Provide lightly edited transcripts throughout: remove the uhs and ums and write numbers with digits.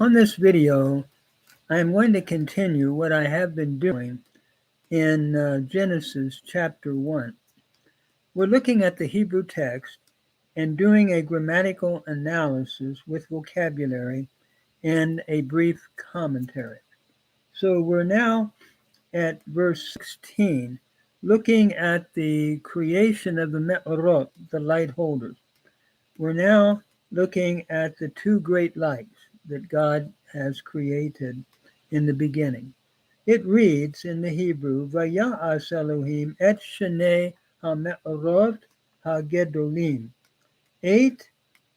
On this video, I am going to continue what I have been doing in Genesis chapter 1. We're looking at the Hebrew text and doing a grammatical analysis with vocabulary and a brief commentary. So we're now at verse 16, looking at the creation of the Me'orot, the light holders. We're now looking at the two great lights that God has created in the beginning. It reads in the Hebrew, Vaya'as Elohim et shenei ha'me'orot ha'gedolim, et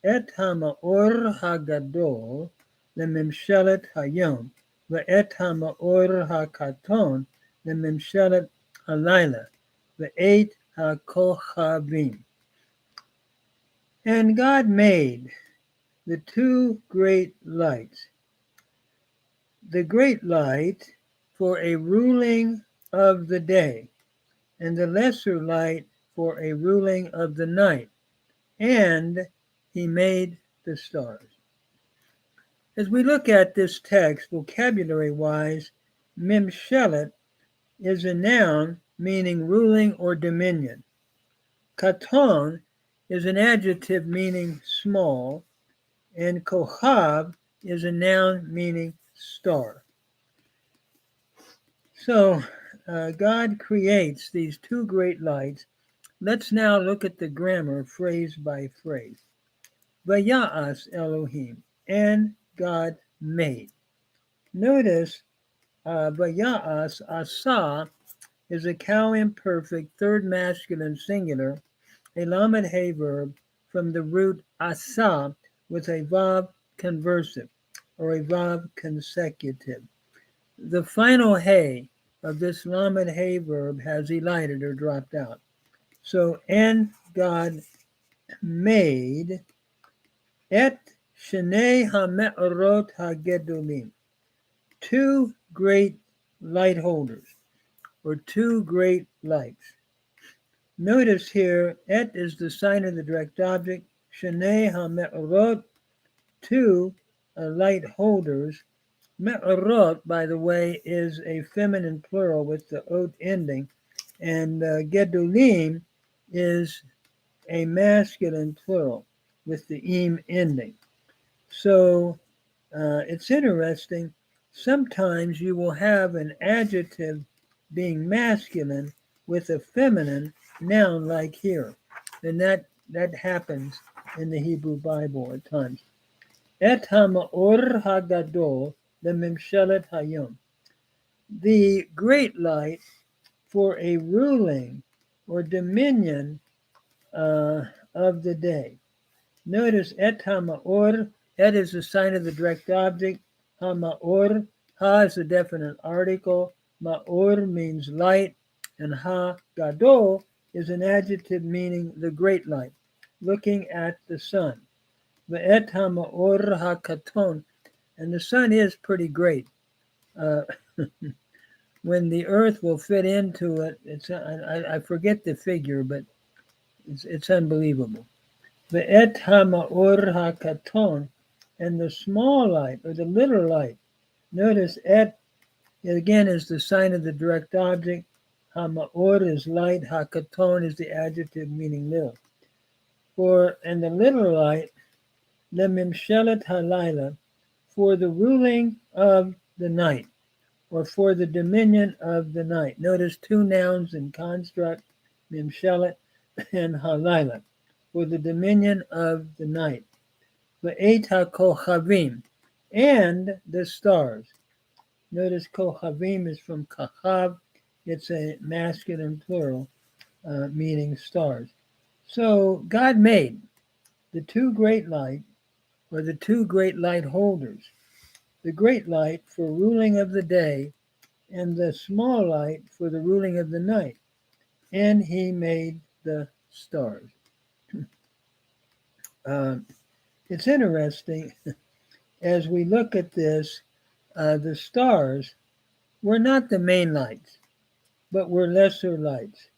ha'ma'or ha'gadol lemimshelet hayom, ve'et ha'ma'or ha'katon lemimshelet halayla, ve'et ha'kochavim. And God made the two great lights, the great light for a ruling of the day, and the lesser light for a ruling of the night, and he made the stars. As we look at this text, vocabulary-wise, mimshelet is a noun meaning ruling or dominion. Katon is an adjective meaning small, and kohav is a noun meaning star. So God creates these two great lights. Let's now look at the grammar phrase by phrase. Vaya'as Elohim, and God made. Notice Vaya'as, asa, is a cow imperfect third masculine singular, a lamed hey verb from the root asa with a vav conversive or a vav consecutive. The final hey of this lamed hey verb has elided or dropped out. So, and God made et shenei ha'me'orot ha'gedolim, two great light holders, or two great lights. Notice here, et is the sign of the direct object, shenei ha'me'orot, two light holders. Me'orot, by the way, is a feminine plural with the ot ending, and gedolim is a masculine plural with the im ending. So it's interesting. Sometimes you will have an adjective being masculine with a feminine noun like here. And that happens in the Hebrew Bible at times. Et ha'ma'or ha'gadol lemimshelet hayom. The great light for a ruling or dominion of the day. Notice et ha'ma'or, et is the sign of the direct object, ha'ma'or, ha is the definite article, ma'or means light, and ha-gadol is an adjective meaning the great light, looking at the sun. Ve'et ha'ma'or ha'katon, and the sun is pretty great. When the earth will fit into it, I forget the figure, but it's unbelievable. Ve'et ha'ma'or ha'katon, and the small light, or the little light. Notice et, again, is the sign of the direct object. Ha'ma'or is light. Ha'katon is the adjective meaning little. And the little light, lemimshelet halayla, for the ruling of the night, or for the dominion of the night. Notice two nouns in construct, mimshelet and halayla, for the dominion of the night. Ve'et ha'kochavim, and the stars. Notice kochavim is from kachav. It's a masculine plural, meaning stars. So God made the two great light, or the two great light holders. The great light for ruling of the day, and the small light for the ruling of the night. And he made the stars. It's interesting, as we look at this, the stars were not the main lights, but were lesser lights.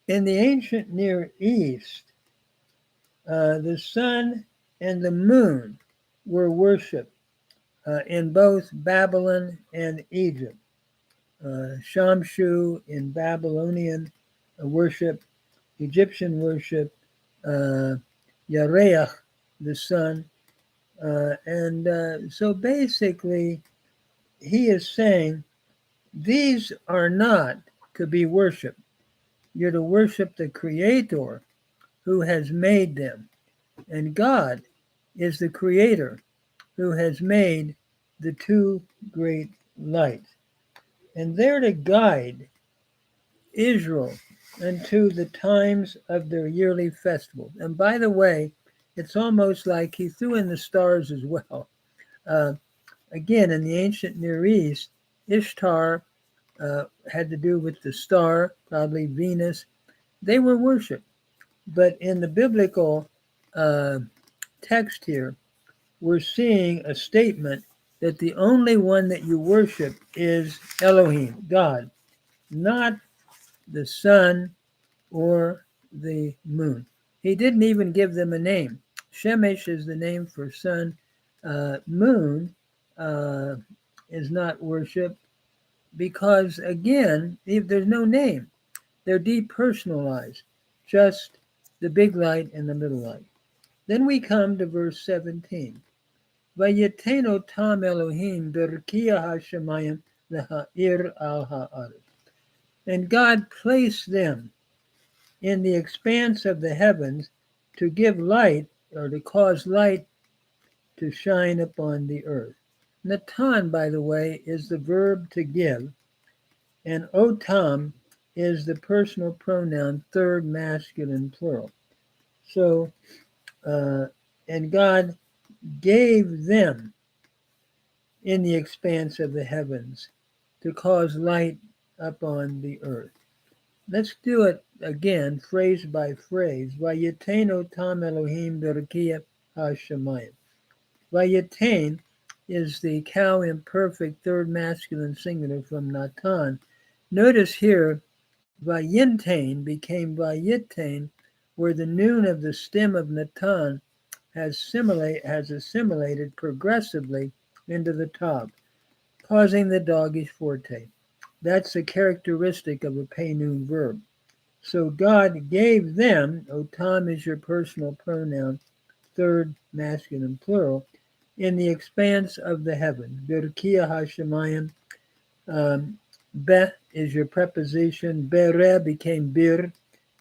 In the ancient Near East, the sun and the moon were worshipped in both Babylon and Egypt. Shamshu in Babylonian worship, Egyptian worship, uh, Yareach, the sun. And so basically, he is saying these are not to be worshiped. You're to worship the Creator who has made them. And God is the Creator who has made the two great lights. And they're to guide Israel unto the times of their yearly festivals. And by the way, it's almost like he threw in the stars as well. Uh, Again, in the ancient Near East, Ishtar had to do with the star, probably Venus. They were worshipped. But in the biblical uh, text here, we're seeing a statement that the only one that you worship is Elohim, God, not the sun or the moon. He didn't even give them a name. Shemesh is the name for sun. Moon uh, is not worship because, again, there's no name. They're depersonalized, just the big light and the little light. Then we come to verse 17. Vayeteno tam Elohim berkia hashemayim leha'ir al ha'aretz. And God placed them in the expanse of the heavens to give light or to cause light to shine upon the earth. Natan, by the way, is the verb to give, and otam is the personal pronoun, third masculine plural. So, and God gave them in the expanse of the heavens to cause light upon the earth. Let's do it again, phrase by phrase. Vayeteno tam Elohim berakia hashemayim. Vayetain is the cow imperfect third masculine singular from Natan. Notice here, Vayintain became Vayitain, where the noon of the stem of Natan has assimilated progressively into the tav, causing the doggish forte. That's a characteristic of a pay noon verb. So God gave them, otam is your personal pronoun, third masculine plural, in the expanse of the heaven. Birkia hashemayim. Be is your preposition. Bere became bir,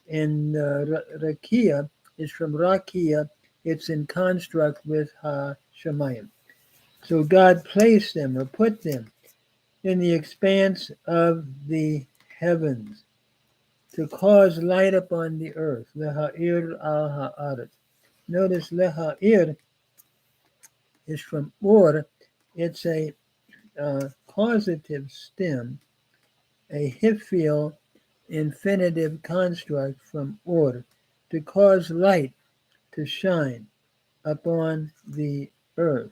and rakia is from rakia. It's in construct with hashemayim. So God placed them or put them in the expanse of the heavens to cause light upon the earth. Leha'ir al ha'aretz. Notice leha'ir is from or. It's a causative stem, a hiphil infinitive construct from or, to cause light to shine upon the earth.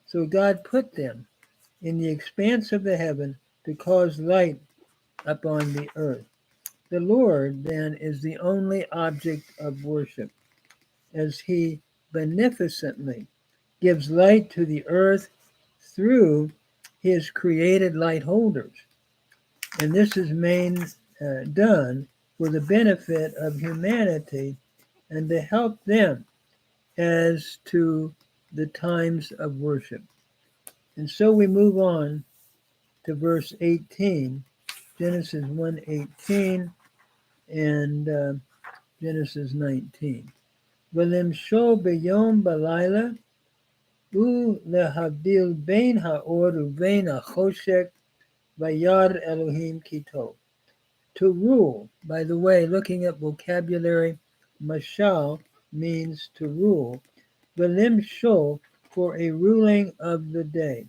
So God put them in the expanse of the heaven to cause light upon the earth. The Lord, then, is the only object of worship, as he beneficently gives light to the earth through his created light holders. And this is done for the benefit of humanity and to help them as to the times of worship. And so we move on to verse 18, Genesis 1:18 and Genesis 19. V'limshol b'yom b'layla u'lehavdil bein ha'or u'bein ha'choshek v'yad Elohim kito. To rule, by the way, looking at vocabulary, mashal means to rule. V'limshol, for a ruling of the day.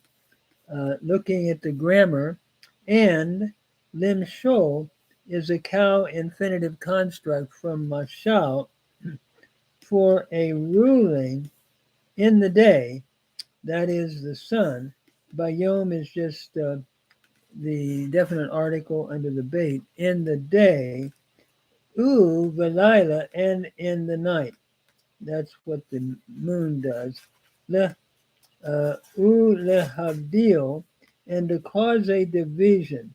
Looking at the grammar, and limshol is a cow infinitive construct from mashal, for a ruling in the day, that is the sun. Bayom is just the definite article under the bait, in the day, velayla, and in the night. That's what the moon does. Ulehavdil, and to cause a division.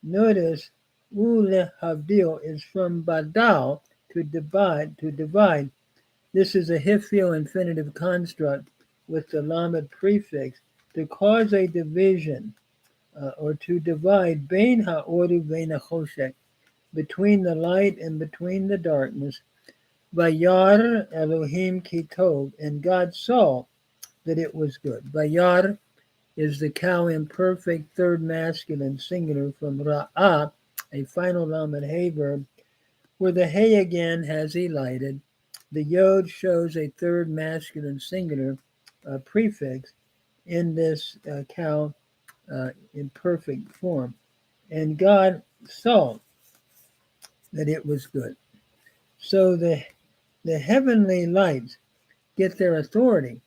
Notice ulehavdil is from badal, to divide, to divide. This is a hifil infinitive construct with the lamed prefix, to cause a division, or to divide bein ha'oru vein ha'choshek, between the light and between the darkness. Vayar Elohim kitov, and God saw that it was good. Vayar is the cow imperfect third masculine singular from ra'ah, a final lamed hey verb, where the hey again has elided. The yod shows a third masculine singular prefix in this cow imperfect form. And God saw that it was good. So the heavenly lights get their authority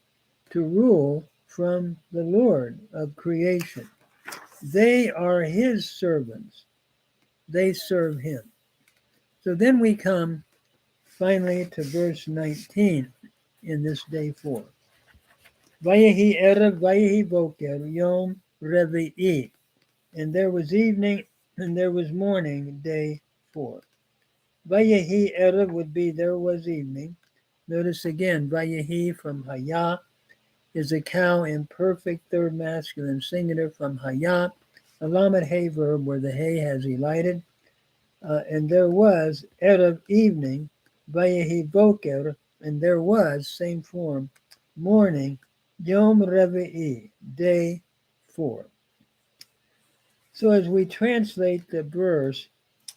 to rule from the Lord of creation. They are his servants. They serve him. So then we come finally to verse 19 in this day 4. Vayehi erev vayehi boker yom revi'i. And there was evening and there was morning, day 4. Vayehi erev would be there was evening. Notice again, vayehi from haya is a cow imperfect third masculine singular from haya, a lamed hey verb where the hey has elided. And there was erev evening, vayehi boker, and there was same form morning, yom revi'i, day 4. So as we translate the verse,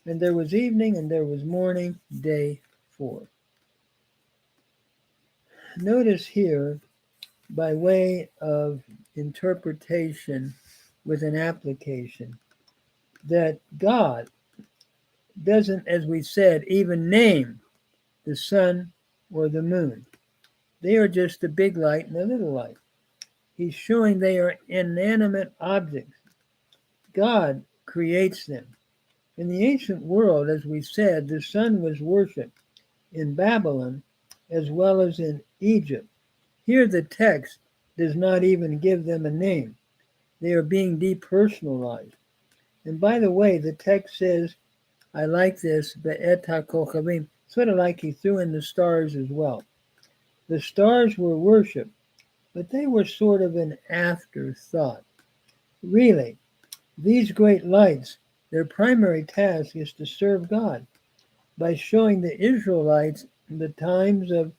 and there was evening and there was morning, day 4. Notice here, by way of interpretation with an application, that God doesn't, as we said, even name the sun or the moon. They are just a big light and a little light. He's showing they are inanimate objects. God creates them. In the ancient world, as we said, the sun was worshipped in Babylon as well as in Egypt. Here the text does not even give them a name. They are being depersonalized. And by the way, the text says, I like this, be'eta kochavim, sort of like he threw in the stars as well. The stars were worshipped, but they were sort of an afterthought. Really, these great lights, their primary task is to serve God by showing the Israelites the times of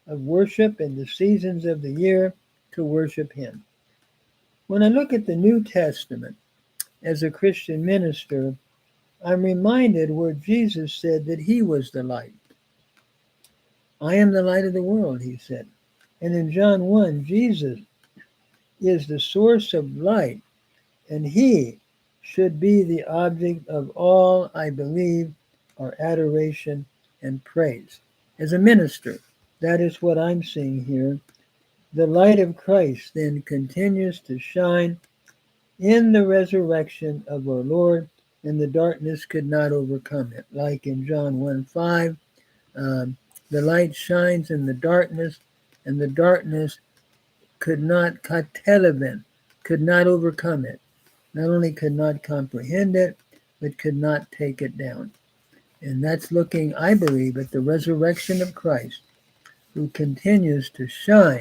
worship and the seasons of the year to worship him. When I look at the New Testament as a Christian minister, I'm reminded where Jesus said that he was the light. I am the light of the world, he said. And in John 1, Jesus is the source of light, and he should be the object of all, I believe, our adoration and praise. As a minister, that is what I'm seeing here. The light of Christ then continues to shine in the resurrection of our Lord, and the darkness could not overcome it. Like in John 1:5, the light shines in the darkness, and the darkness could not katelevin, could not overcome it. Not only could not comprehend it, but could not take it down. And that's looking, I believe, at the resurrection of Christ, who continues to shine.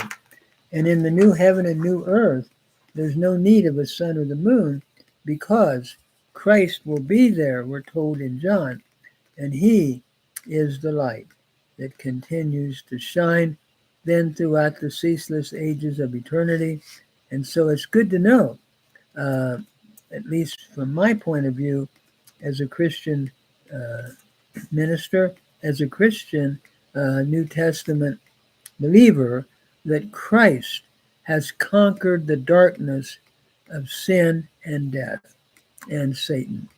And in the new heaven and new earth, there's no need of a sun or the moon, because Christ will be there, we're told in John, and he is the light that continues to shine then throughout the ceaseless ages of eternity. And so it's good to know, at least from my point of view, as a Christian minister, as a Christian New Testament believer, that Christ has conquered the darkness of sin and death and Satan.